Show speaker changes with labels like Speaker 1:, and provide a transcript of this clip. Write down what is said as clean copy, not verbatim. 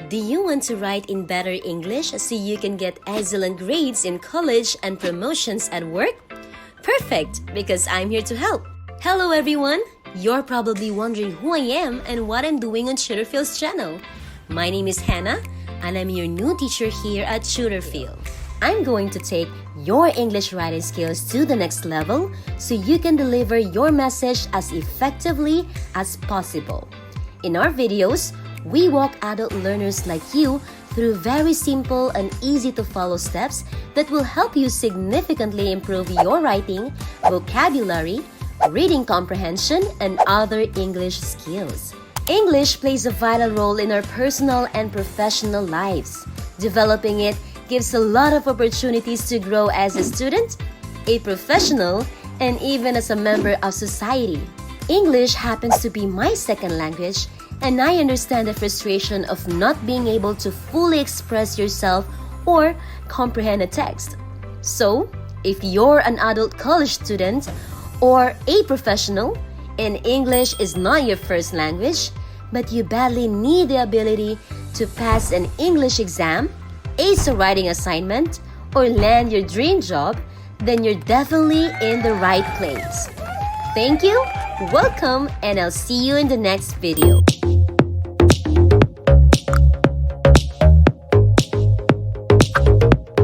Speaker 1: Do you want to write in better English so you can get excellent grades in college and promotions at work? Perfect, because I'm here to help. Hello everyone! You're probably wondering who I am and what I'm doing on Tutor's channel. My name is Hanna, and I'm your new teacher here at Tutor. I'm going to take your English writing skills to the next level so you can deliver your message as effectively as possible. In our videos, we walk adult learners like you through very simple and easy to follow steps that will help you significantly improve your writing, vocabulary, reading comprehension, and other English skills. English plays a vital role in our personal and professional lives. Developing it gives a lot of opportunities to grow as a student, a professional, and even as a member of society. English happens to be my second language, and I understand the frustration of not being able to fully express yourself or comprehend a text. So, if you're an adult college student or a professional and English is not your first language, but you badly need the ability to pass an English exam, ace a writing assignment, or land your dream job, then you're definitely in the right place. Thank you, welcome, and I'll see you in the next video.